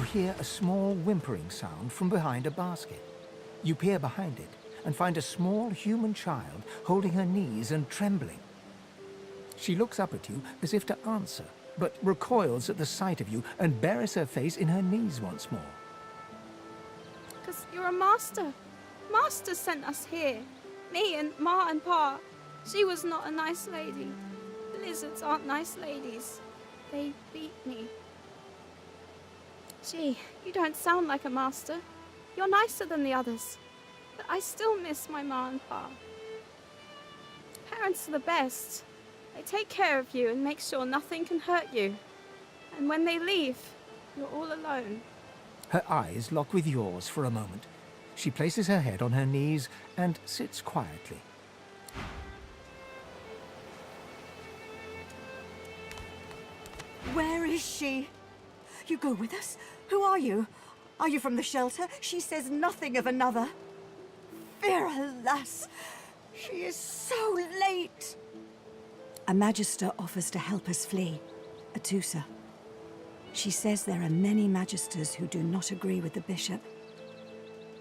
hear a small whimpering sound from behind a basket. You peer behind it and find a small human child holding her knees and trembling. She looks up at you as if to answer, but recoils at the sight of you and buries her face in her knees once more. Because you're a master. Master sent us here. Me and Ma and Pa. She was not a nice lady. Lizards aren't nice ladies. They beat me. Gee, you don't sound like a master. You're nicer than the others. But I still miss my Ma and Pa. Parents are the best. They take care of you and make sure nothing can hurt you. And when they leave, you're all alone. Her eyes lock with yours for a moment. She places her head on her knees and sits quietly. Where is she? You go with us? Who are you? Are you from the shelter? She says nothing of another. Fear, alas! She is so late! A Magister offers to help us flee. Atusa. She says there are many Magisters who do not agree with the Bishop.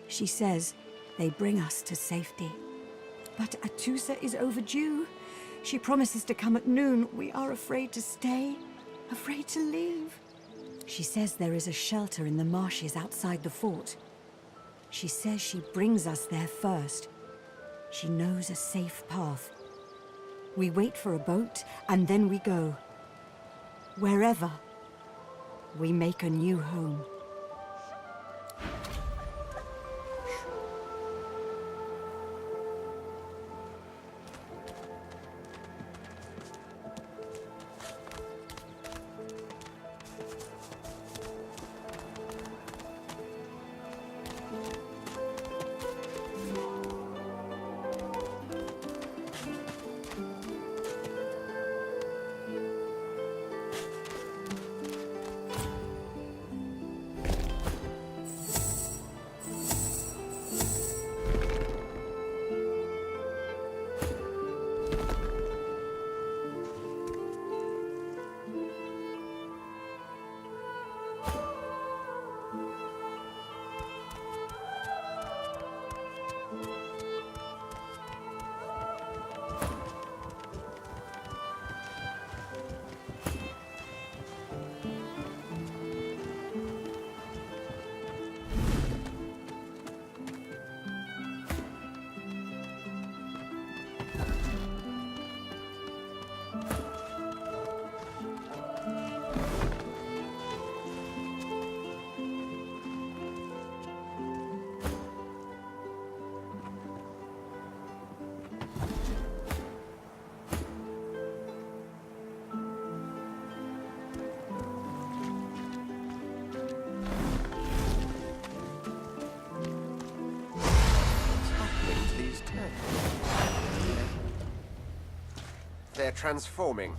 She says they bring us to safety. But Atusa is overdue. She promises to come at noon. We are afraid to stay, afraid to leave. She says there is a shelter in the marshes outside the fort. She says she brings us there first. She knows a safe path. We wait for a boat, and then we go. Wherever, we make a new home. They're transforming.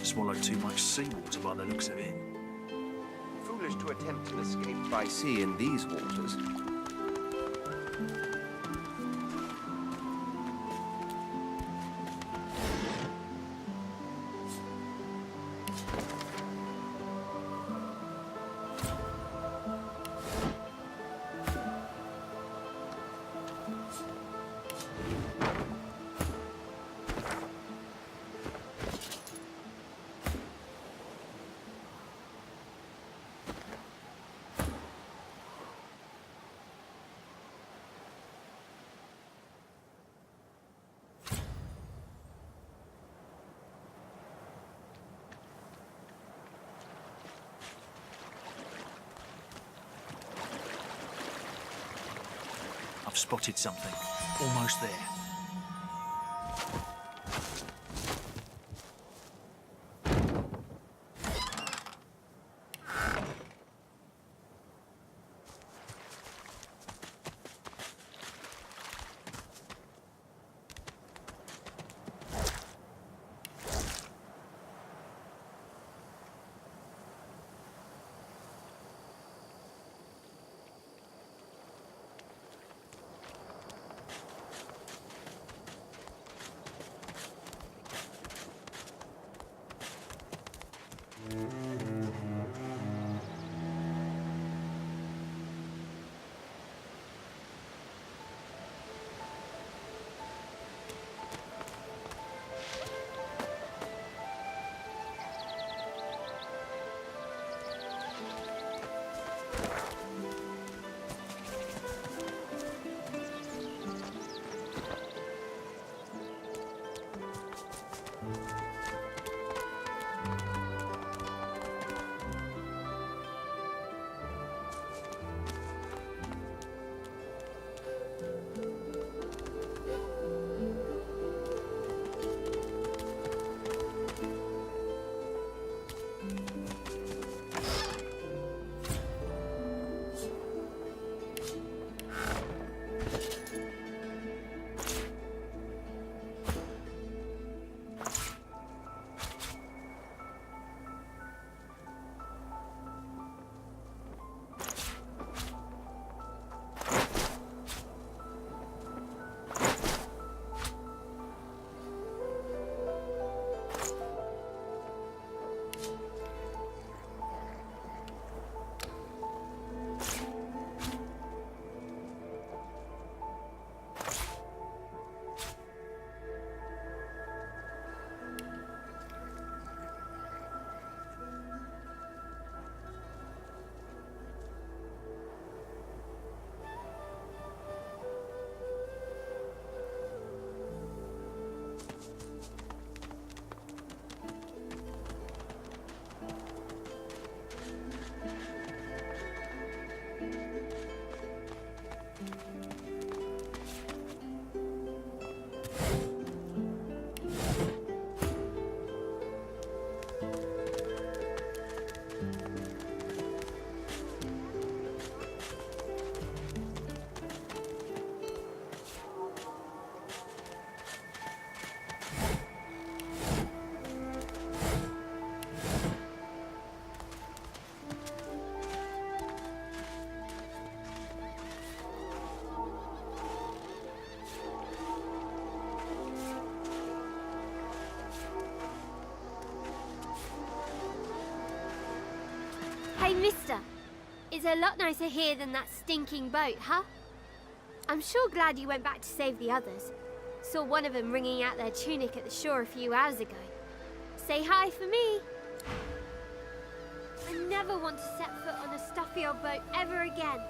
Swallowed too much seawater by the looks of it. Foolish to attempt an escape by sea in these waters. I've spotted something. Almost there. Hey, mister. It's a lot nicer here than that stinking boat, huh? I'm sure glad you went back to save the others. Saw one of them wringing out their tunic at the shore a few hours ago. Say hi for me. I never want to set foot on a stuffy old boat ever again.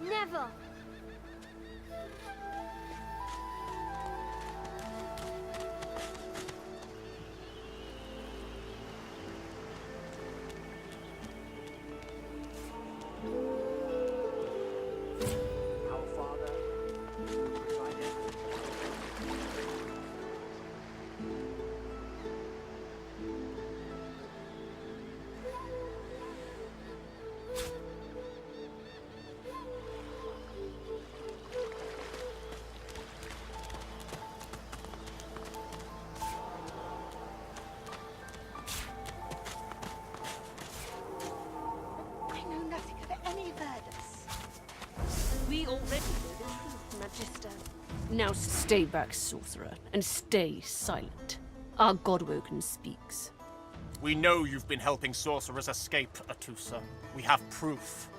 Never. We already know the truth, Magister. Now stay back, sorcerer, and stay silent. Our Godwoken speaks. We know you've been helping sorcerers escape, Atusa. We have proof.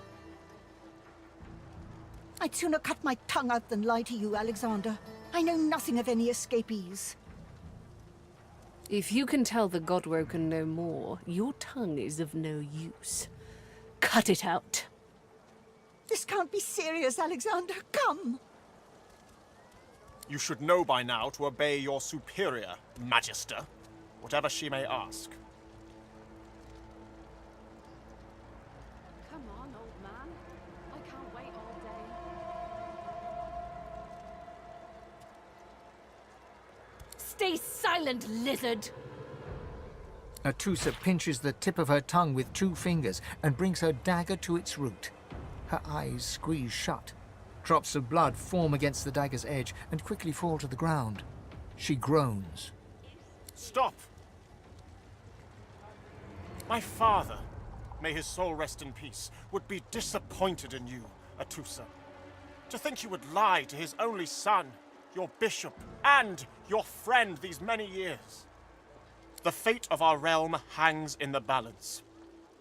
I'd sooner cut my tongue out than lie to you, Alexander. I know nothing of any escapees. If you can tell the Godwoken no more, your tongue is of no use. Cut it out. This can't be serious, Alexander. Come! You should know by now to obey your superior, Magister, whatever she may ask. Come on, old man. I can't wait all day. Stay silent, lizard! Atusa pinches the tip of her tongue with 2 fingers and brings her dagger to its root. Her eyes squeeze shut. Drops of blood form against the dagger's edge and quickly fall to the ground. She groans. Stop! My father, may his soul rest in peace, would be disappointed in you, Atusa. To think you would lie to his only son, your bishop, and your friend these many years. The fate of our realm hangs in the balance.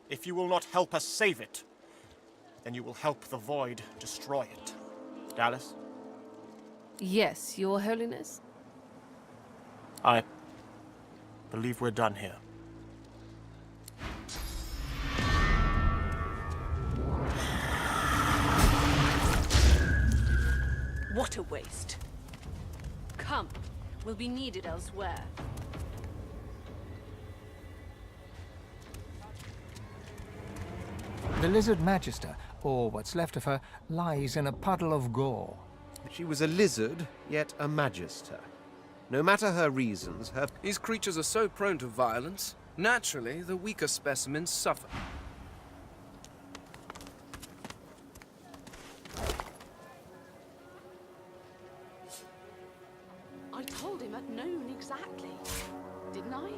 If you will not help us save it, then you will help the Void destroy it. Dallas? Yes, Your Holiness? I believe we're done here. What a waste. Come, we'll be needed elsewhere. The lizard Magister, or what's left of her, lies in a puddle of gore. She was a lizard, yet a Magister. No matter her reasons, her... These creatures are so prone to violence. Naturally, the weaker specimens suffer. I told him at noon exactly, didn't I?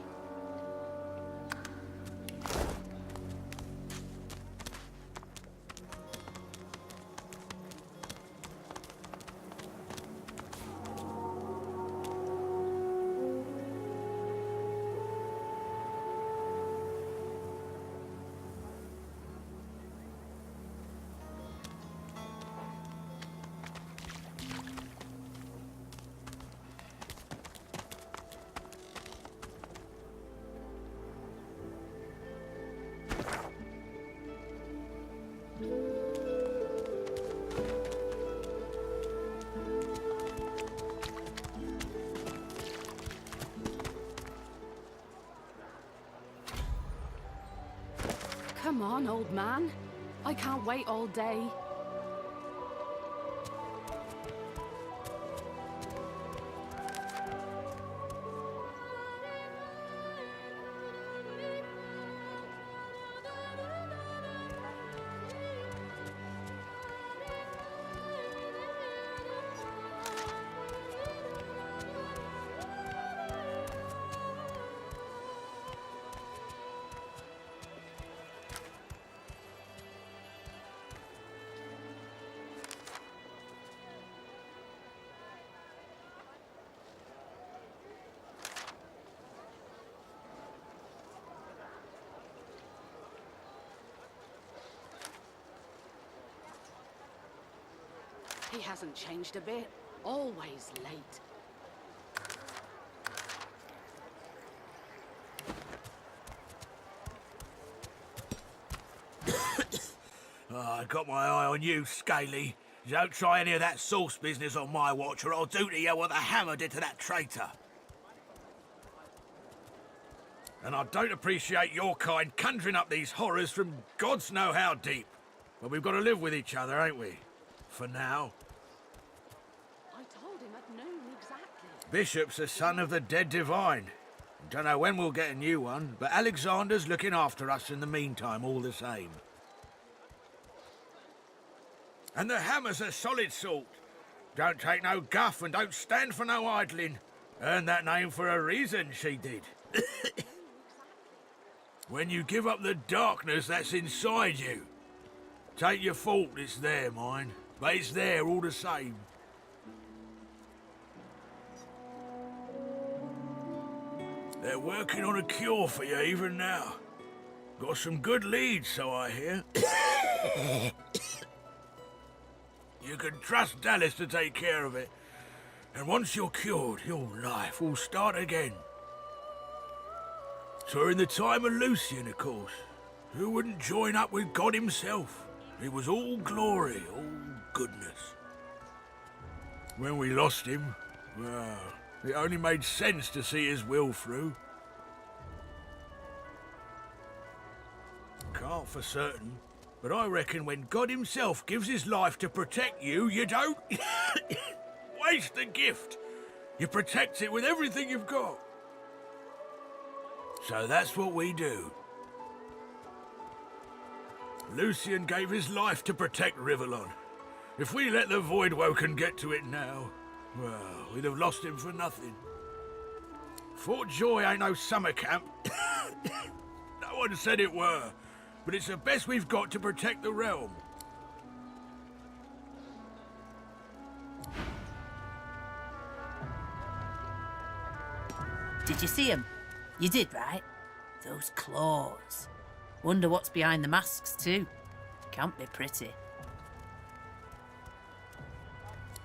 Come on, old man. I can't wait all day. He hasn't changed a bit. Always late. I got my eye on you, Scaly. Don't try any of that sauce business on my watch, or I'll do to you what the hammer did to that traitor. And I don't appreciate your kind conjuring up these horrors from gods know how deep. But we've got to live with each other, ain't we? For now. I told him at noon exactly. Bishop's the son of the dead divine. Don't know when we'll get a new one, but Alexander's looking after us in the meantime all the same. And the hammer's a solid sort. Don't take no guff and don't stand for no idling. Earned that name for a reason, she did. When you give up the darkness that's inside you. Take your fault, it's there, mine. But it's there all the same. They're working on a cure for you even now. Got some good leads, so I hear. You can trust Dallas to take care of it. And once you're cured, your life will start again. So in the time of Lucian, of course, who wouldn't join up with God himself? It was all glory, all goodness. When we lost him, well, it only made sense to see his will through. Can't for certain, but I reckon when God himself gives his life to protect you, you don't waste the gift. You protect it with everything you've got. So that's what we do. Lucian gave his life to protect Rivellon. If we let the Voidwoken get to it now, well, we'd have lost him for nothing. Fort Joy ain't no summer camp. No one said it were, but it's the best we've got to protect the realm. Did you see him? You did, right? Those claws. Wonder what's behind the masks, too. Can't be pretty.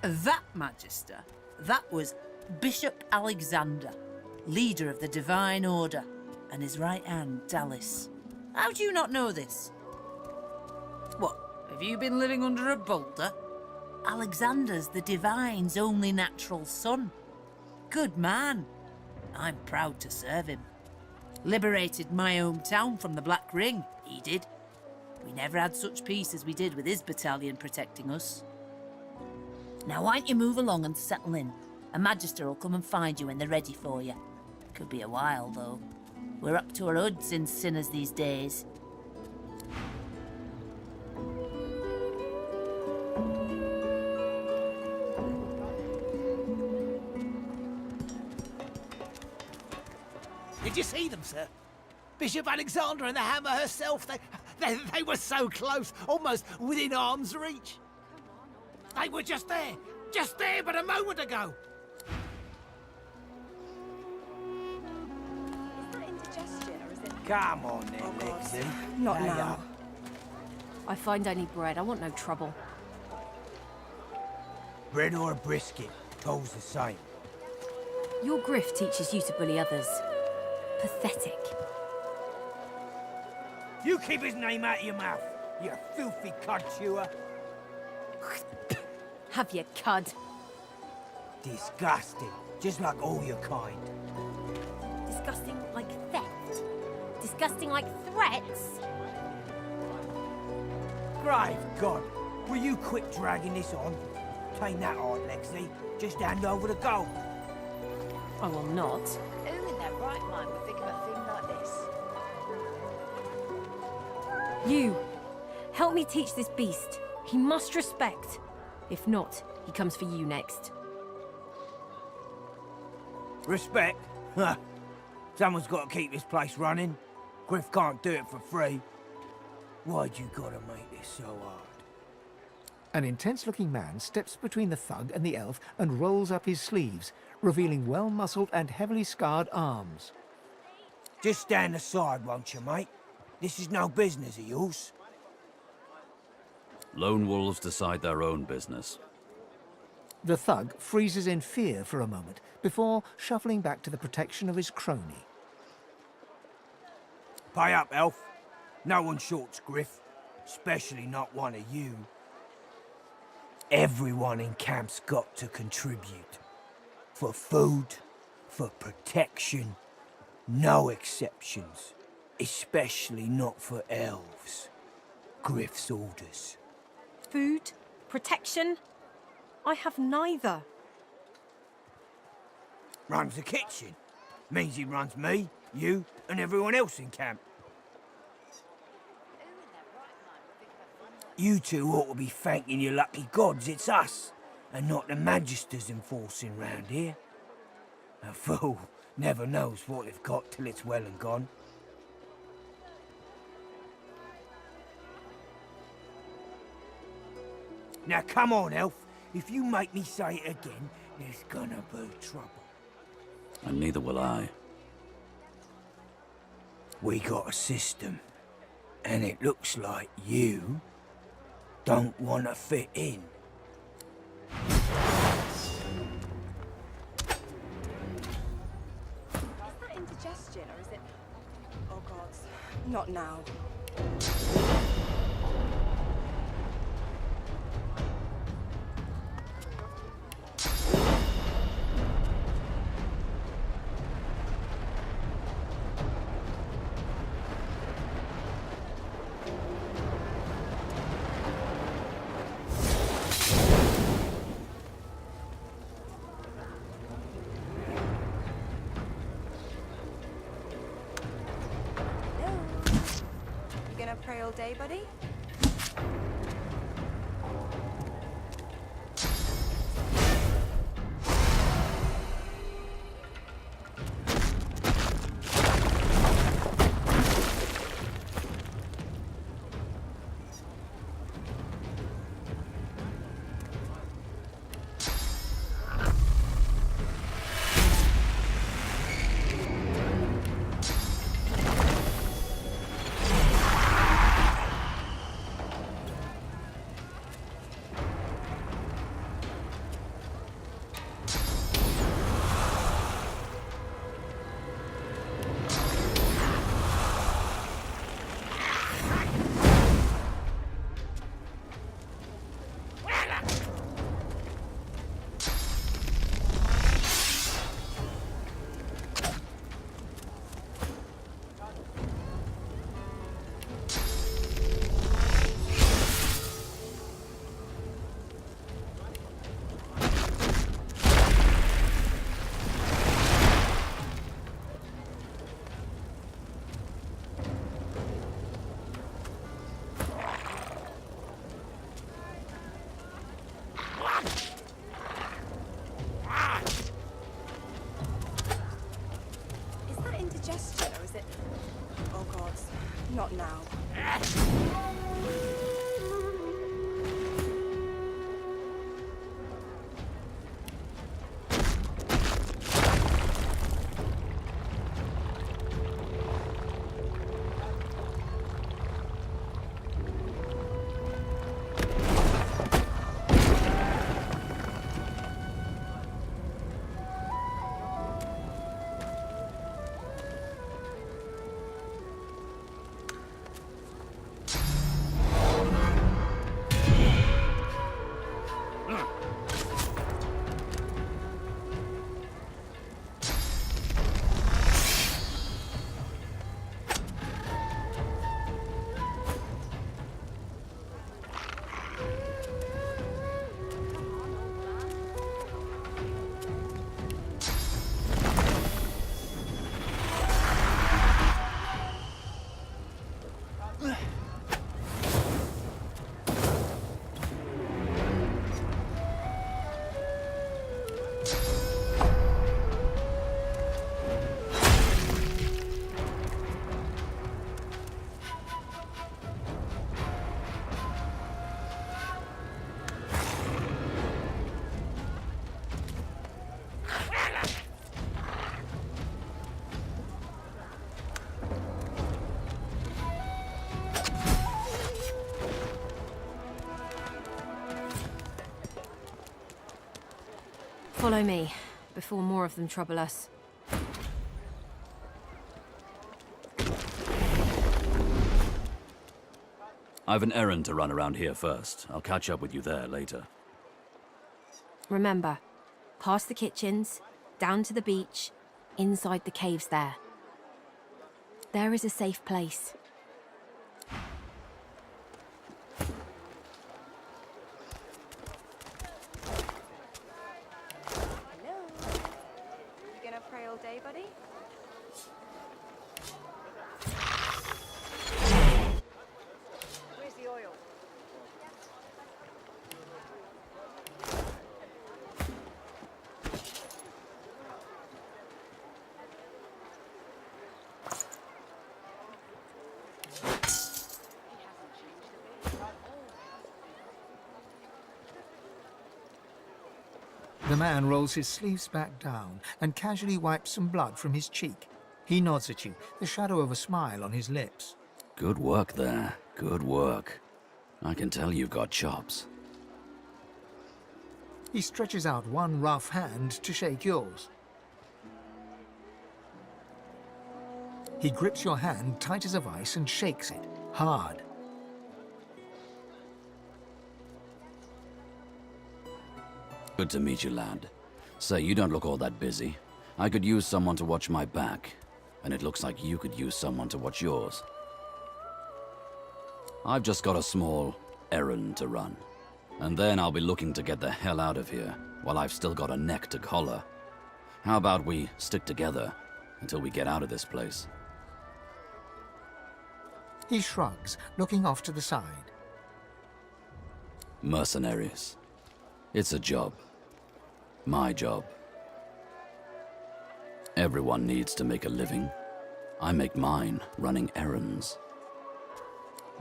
That, Magister, that was Bishop Alexander, leader of the Divine Order, and his right hand, Dallas. How do you not know this? What, have you been living under a boulder? Alexander's the Divine's only natural son. Good man. I'm proud to serve him. Liberated my hometown from the Black Ring, he did. We never had such peace as we did with his battalion protecting us. Now why don't you move along and settle in? A Magister will come and find you when they're ready for you. Could be a while, though. We're up to our hoods in sinners these days. Did you see them, sir? Bishop Alexander and the Hammer herself, they were so close, almost within arm's reach. They were just there but a moment ago. Is that indigestion or is it... Come on then, Lexi. Not Hurry now. up. I find only bread. I want no trouble. Bread or a brisket, toll's the same. Your grift teaches you to bully others. Pathetic. You keep his name out of your mouth, you filthy cud chewer. Have your cud. Disgusting, just like all your kind. Disgusting like theft? Disgusting like threats? Grave God, will you quit dragging this on? Tain't that hard, Lexi. Just hand over the gold. I will not. Who in their right mind would think of a thing like this? You, help me teach this beast. He must respect. If not, he comes for you next. Respect? Huh. Someone's got to keep this place running. Griff can't do it for free. Why'd you gotta make this so hard? An intense-looking man steps between the thug and the elf and rolls up his sleeves, revealing well-muscled and heavily scarred arms. Just stand aside, won't you, mate? This is no business of yours. Lone wolves decide their own business. The thug freezes in fear for a moment before shuffling back to the protection of his crony. Pay up, elf. No one shorts Griff, especially not one of you. Everyone in camp's got to contribute. For food, for protection, no exceptions. Especially not for elves. Griff's orders. Food? Protection? I have neither. Runs the kitchen. Means he runs me, you, and everyone else in camp. You two ought to be thanking your lucky gods it's us, and not the Magisters enforcing round here. A fool never knows what they've got till it's well and gone. Now come on, elf. If you make me say it again, there's gonna be trouble. And neither will I. We got a system, and it looks like you don't want to fit in. Is that indigestion or is it... Oh God, not now. Pray all day, buddy? Not now. Follow me, before more of them trouble us. I've an errand to run around here first. I'll catch up with you there later. Remember, past the kitchens, down to the beach, inside the caves there. There is a safe place. Day, buddy? Where's the oil? The man rolls his sleeves back down and casually wipes some blood from his cheek. He nods at you, the shadow of a smile on his lips. Good work there. Good work. I can tell you've got chops. He stretches out one rough hand to shake yours. He grips your hand tight as a vice and shakes it, hard. Good to meet you, lad. Say, you don't look all that busy. I could use someone to watch my back, and it looks like you could use someone to watch yours. I've just got a small errand to run, and then I'll be looking to get the hell out of here while I've still got a neck to collar. How about we stick together until we get out of this place? He shrugs, looking off to the side. Mercenaries. It's a job. My job. Everyone needs to make a living. I make mine running errands.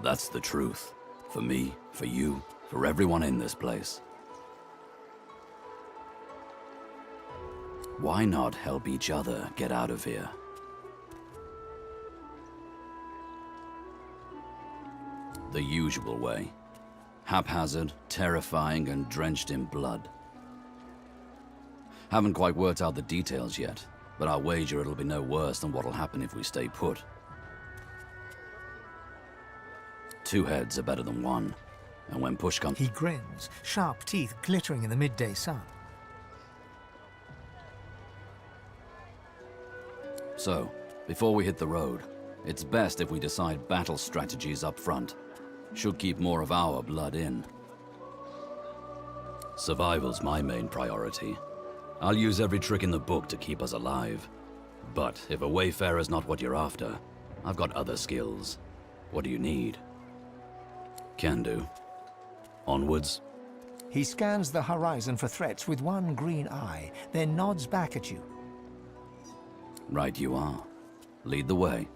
That's the truth. For me, for you, for everyone in this place. Why not help each other get out of here? The usual way. Haphazard, terrifying, and drenched in blood. Haven't quite worked out the details yet, but I'll wager it'll be no worse than what'll happen if we stay put. 2 heads are better than 1, and when push comes... He grins, sharp teeth glittering in the midday sun. So, before we hit the road, it's best if we decide battle strategies up front. Should keep more of our blood in. Survival's my main priority. I'll use every trick in the book to keep us alive. But if a wayfarer's not what you're after, I've got other skills. What do you need? Can do. Onwards. He scans the horizon for threats with one green eye, then nods back at you. Right you are. Lead the way.